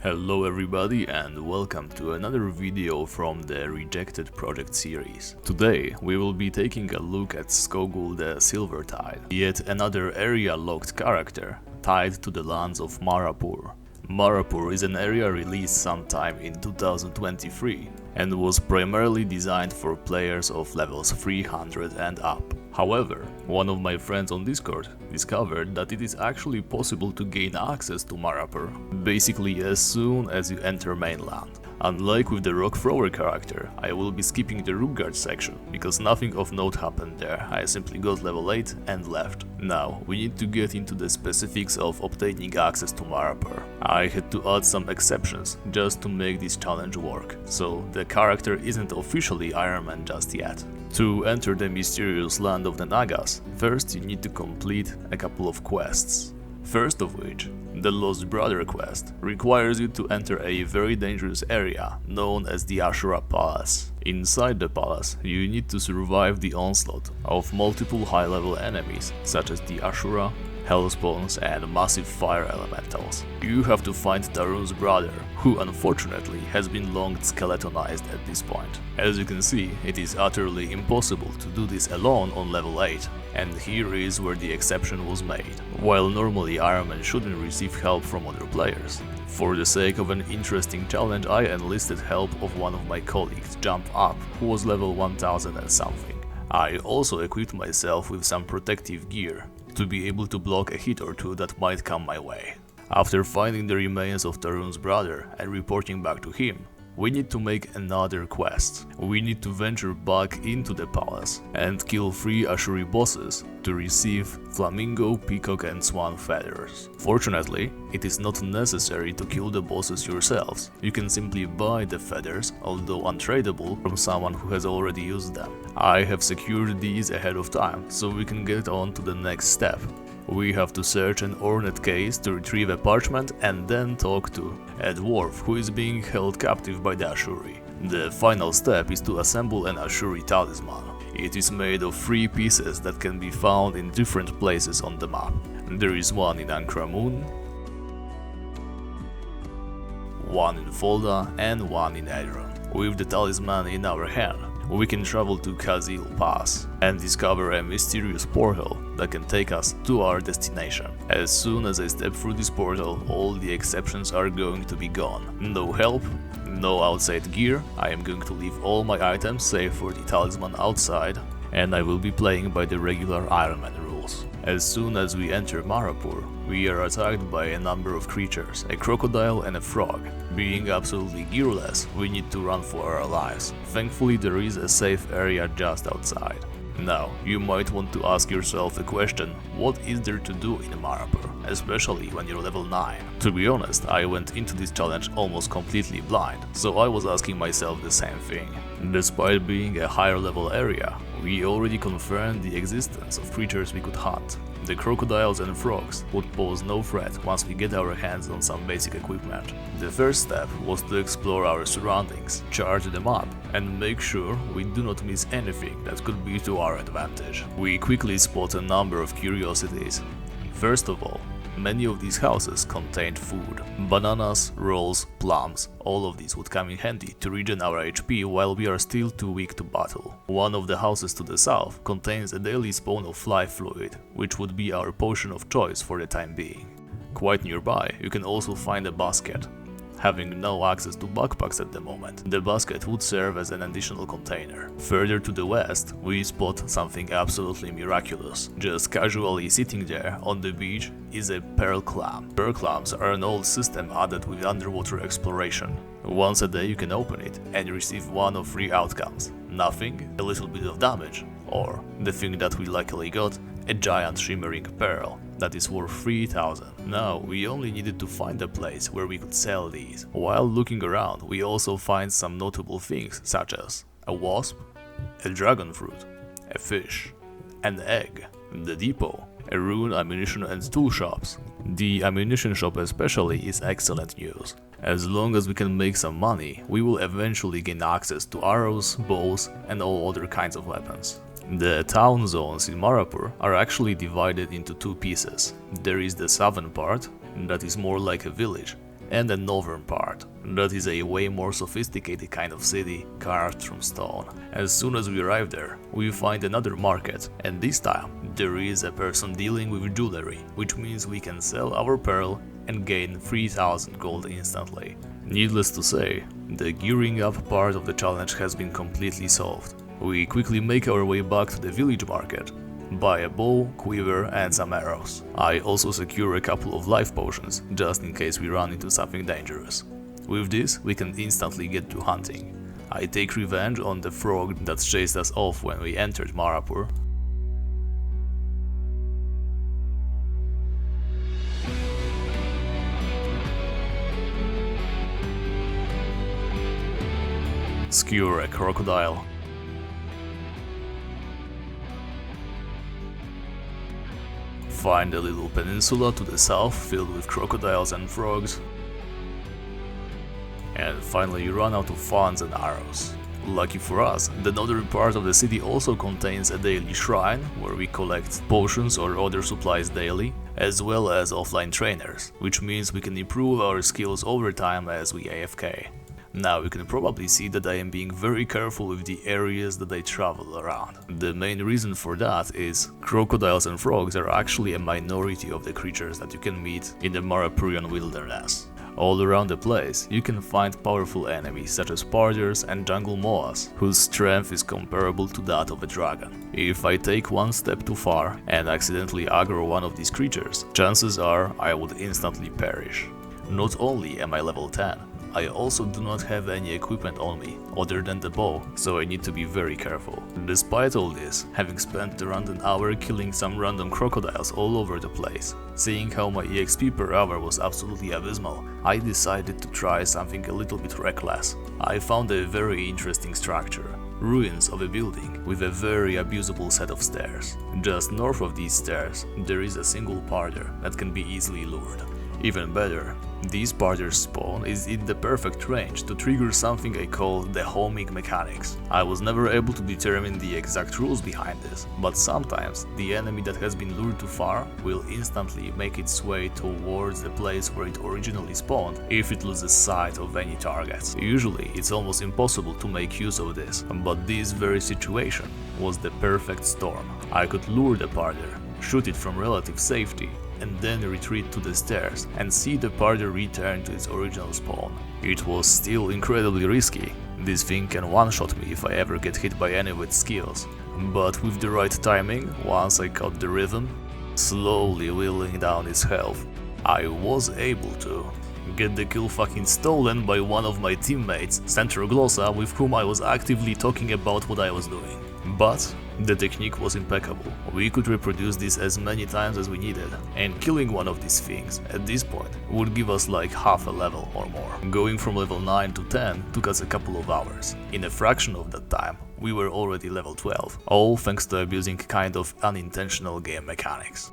Hello everybody and welcome to another video from the Rejected Project series. Today we will be taking a look at Skogul the Silver Tide, yet another area-locked character tied to the lands of Marur. Marur is an area released sometime in 2023 and was primarily designed for players of levels 300 and up. However, one of my friends on Discord discovered that it is actually possible to gain access to Marur basically as soon as you enter mainland. Unlike with the Rock Thrower character, I will be skipping the Rookguard section, because nothing of note happened there. I simply got level 8 and left. Now, we need to get into the specifics of obtaining access to Marur. I had to add some exceptions just to make this challenge work, so the character isn't officially Ironman just yet. To enter the mysterious land of the Nagas, first you need to complete a couple of quests. First of which, the Lost Brother quest, requires you to enter a very dangerous area known as the Ashura Palace. Inside the palace, you need to survive the onslaught of multiple high-level enemies, such as the Ashura, Hellspawns and massive fire elementals. You have to find Tarun's brother, who unfortunately has been long skeletonized at this point. As you can see, it is utterly impossible to do this alone on level 8, and here is where the exception was made. While normally Ironman shouldn't receive help from other players, for the sake of an interesting challenge I enlisted help of one of my colleagues, Jump Up, who was level 1000 and something. I also equipped myself with some protective gear, to be able to block a hit or two that might come my way. After finding the remains of Tarun's brother and reporting back to him, we need to make another quest. We need to venture back into the palace and kill 3 Ashuri bosses to receive Flamingo, Peacock and Swan feathers. Fortunately, it is not necessary to kill the bosses yourselves. You can simply buy the feathers, although untradeable, from someone who has already used them. I have secured these ahead of time, so we can get on to the next step. We have to search an ornate case to retrieve a parchment and then talk to a dwarf who is being held captive by the Ashuri. The final step is to assemble an Ashuri talisman. It is made of 3 pieces that can be found in different places on the map. There is one in Ankramun, one in Folda and one in Edron. With the talisman in our hand, we can travel to Kazil Pass and discover a mysterious portal that can take us to our destination. As soon as I step through this portal, all the exceptions are going to be gone. No help, no outside gear, I am going to leave all my items save for the talisman outside, and I will be playing by the regular Ironman rules. As soon as we enter Marur, we are attacked by a number of creatures, a crocodile and a frog. Being absolutely gearless, we need to run for our lives. Thankfully there is a safe area just outside. Now, you might want to ask yourself the question, what is there to do in Marur, especially when you're level 9? To be honest, I went into this challenge almost completely blind, so I was asking myself the same thing. Despite being a higher level area, we already confirmed the existence of creatures we could hunt. The crocodiles and frogs would pose no threat once we get our hands on some basic equipment. The first step was to explore our surroundings, chart the map, and make sure we do not miss anything that could be to our advantage. We quickly spot a number of curiosities. First of all, many of these houses contained food. Bananas, rolls, plums, all of these would come in handy to regen our HP while we are still too weak to battle. One of the houses to the south contains a daily spawn of life fluid, which would be our potion of choice for the time being. Quite nearby, you can also find a basket. Having no access to backpacks at the moment, the basket would serve as an additional container. Further to the west, we spot something absolutely miraculous. Just casually sitting there on the beach is a pearl clam. Pearl clams are an old system added with underwater exploration. Once a day you can open it and receive one of 3 outcomes. Nothing, a little bit of damage, or, the thing that we luckily got, a giant shimmering pearl that is worth 3000. Now, we only needed to find a place where we could sell these. While looking around, we also find some notable things such as a wasp, a dragon fruit, a fish, an egg, the depot, a rune, ammunition and tool shops. The ammunition shop especially is excellent news. As long as we can make some money, we will eventually gain access to arrows, bows and all other kinds of weapons. The town zones in Marur are actually divided into 2 pieces. There is the southern part, that is more like a village, and a northern part. That is a way more sophisticated kind of city, carved from stone. As soon as we arrive there, we find another market, and this time there is a person dealing with jewelry, which means we can sell our pearl and gain 3000 gold instantly. Needless to say, the gearing up part of the challenge has been completely solved. We quickly make our way back to the village market, buy a bow, quiver and some arrows. I also secure a couple of life potions, just in case we run into something dangerous. With this, we can instantly get to hunting. I take revenge on the frog that chased us off when we entered Marur. Skewer a crocodile. Find a little peninsula to the south filled with crocodiles and frogs. And finally you run out of funds and arrows. Lucky for us, the northern part of the city also contains a daily shrine where we collect potions or other supplies daily, as well as offline trainers, which means we can improve our skills over time as we AFK. Now you can probably see that I am being very careful with the areas that I travel around. The main reason for that is crocodiles and frogs are actually a minority of the creatures that you can meet in the Marapurian wilderness. All around the place you can find powerful enemies such as parters and jungle moas, whose strength is comparable to that of a dragon. If I take one step too far and accidentally aggro one of these creatures, chances are I would instantly perish. Not only am I level 10, I also do not have any equipment on me other than the bow, so I need to be very careful. Despite all this, having spent around an hour killing some random crocodiles all over the place, seeing how my EXP per hour was absolutely abysmal, I decided to try something a little bit reckless. I found a very interesting structure. Ruins of a building with a very abusable set of stairs. Just north of these stairs, there is a single parter that can be easily lured. Even better, this parter's spawn is in the perfect range to trigger something I call the homing mechanics. I was never able to determine the exact rules behind this, but sometimes the enemy that has been lured too far will instantly make its way towards the place where it originally spawned if it loses sight of any targets. Usually it's almost impossible to make use of this, but this very situation was the perfect storm. I could lure the parter, shoot it from relative safety, and then retreat to the stairs and see the parter return to its original spawn. It was still incredibly risky. This thing can one-shot me if I ever get hit by any of its skills. But with the right timing, once I caught the rhythm, slowly whittling down its health, I was able to get the kill fucking stolen by one of my teammates, Centroglossa, with whom I was actively talking about what I was doing. But the technique was impeccable. We could reproduce this as many times as we needed, and killing one of these things at this point would give us like half a level or more. Going from level 9 to 10 took us a couple of hours. In a fraction of that time, we were already level 12, all thanks to abusing kind of unintentional game mechanics.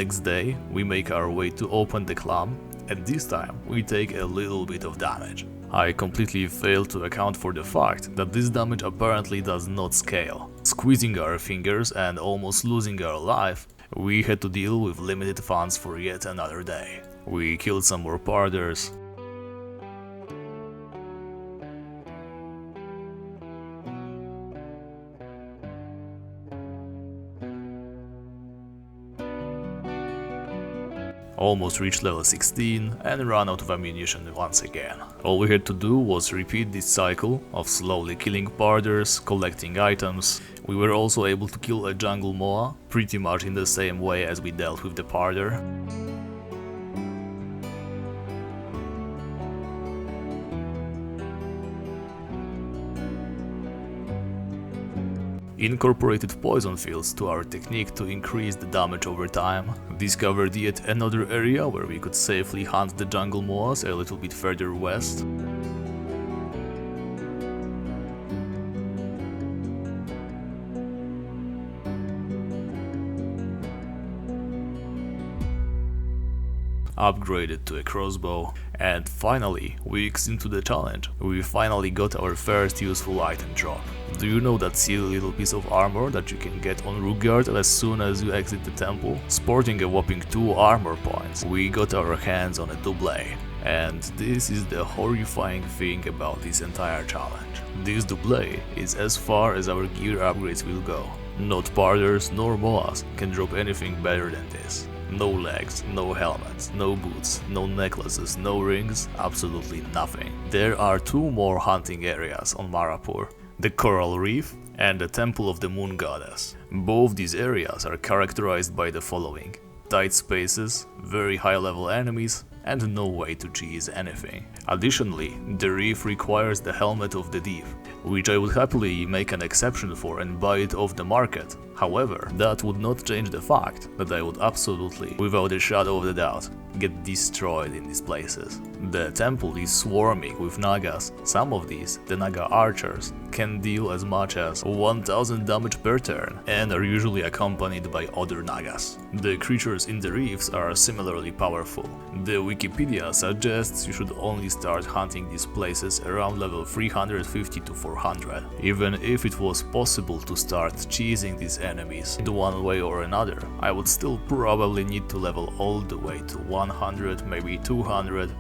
Next day, we make our way to open the clam, and this time we take a little bit of damage. I completely failed to account for the fact that this damage apparently does not scale. Squeezing our fingers and almost losing our life, we had to deal with limited funds for yet another day. We killed some more parters, almost reached level 16 and ran out of ammunition once again. All we had to do was repeat this cycle of slowly killing parters, collecting items. We were also able to kill a jungle moa, pretty much in the same way as we dealt with the parter. Incorporated poison fields to our technique to increase the damage over time, discovered yet another area where we could safely hunt the jungle moas a little bit further west. upgraded to a crossbow, and finally, weeks into the challenge, we finally got our first useful item drop. Do you know that silly little piece of armor that you can get on Rookguard as soon as you exit the temple? Sporting a whopping 2 armor points, we got our hands on a double. And this is the horrifying thing about this entire challenge. This double is as far as our gear upgrades will go. Not Parders nor Moas can drop anything better than this. No legs, no helmets, no boots, no necklaces, no rings, absolutely nothing. There are 2 more hunting areas on Marur, the Coral Reef and the Temple of the Moon Goddess. Both these areas are characterized by the following: tight spaces, very high level enemies, and no way to cheese anything. Additionally, the reef requires the Helmet of the Deep, which I would happily make an exception for and buy it off the market. However, that would not change the fact that I would absolutely, without a shadow of a doubt, get destroyed in these places. The temple is swarming with Nagas. Some of these, the Naga archers, can deal as much as 1000 damage per turn and are usually accompanied by other Nagas. The creatures in the reefs are similarly powerful. The Wikipedia suggests you should only start hunting these places around level 350 to 400. Even if it was possible to start cheesing these enemies in one way or another, I would still probably need to level all the way to 100, maybe 200,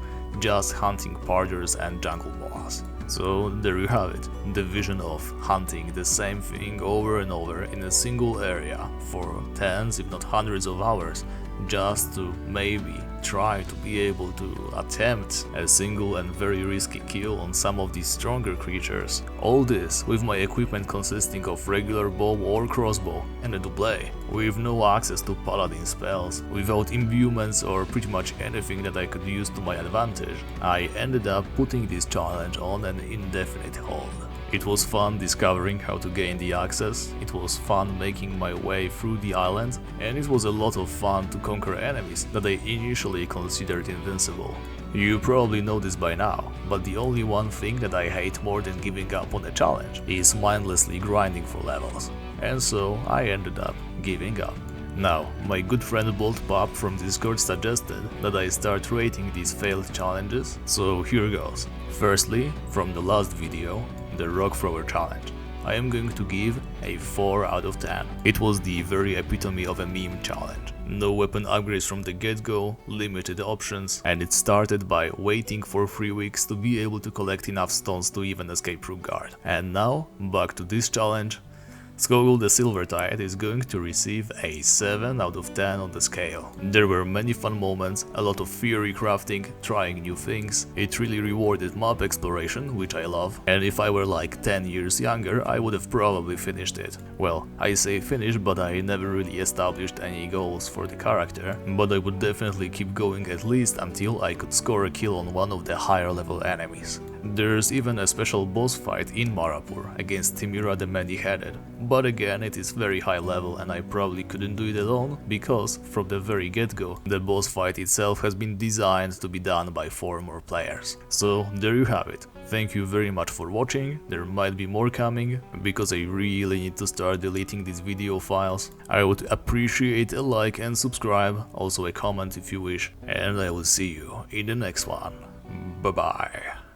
just hunting Parders and jungle boas. So there you have it, the vision of hunting the same thing over and over in a single area for tens if not hundreds of hours, just to maybe try to be able to attempt a single and very risky kill on some of these stronger creatures. All this with my equipment consisting of regular bow or crossbow and a double, with no access to paladin spells, without imbuements or pretty much anything that I could use to my advantage. I ended up putting this challenge on an indefinite hold. It was fun discovering how to gain the access, it was fun making my way through the island, and it was a lot of fun to conquer enemies that I initially considered invincible. You probably know this by now, but the only one thing that I hate more than giving up on a challenge is mindlessly grinding for levels, and so I ended up giving up. Now, my good friend Bolt Pop from Discord suggested that I start rating these failed challenges, so here goes. Firstly, from the last video, the Rock Thrower challenge. I am going to give a 4 out of 10. It was the very epitome of a meme challenge. No weapon upgrades from the get-go, limited options, and it started by waiting for 3 weeks to be able to collect enough stones to even escape Rookguard. And now, back to this challenge. Skogul the Silvertide is going to receive a 7 out of 10 on the scale. There were many fun moments, a lot of theory crafting, trying new things. It really rewarded map exploration, which I love, and if I were like 10 years younger, I would have probably finished it. Well, I say finish, but I never really established any goals for the character, but I would definitely keep going at least until I could score a kill on one of the higher level enemies. There's even a special boss fight in Marur against Tibia the Many-Headed, but again it is very high level and I probably couldn't do it alone, because from the very get-go the boss fight itself has been designed to be done by 4 more players. So there you have it. Thank you very much for watching, there might be more coming, because I really need to start deleting these video files. I would appreciate a like and subscribe, also a comment if you wish, and I will see you in the next one. Bye bye.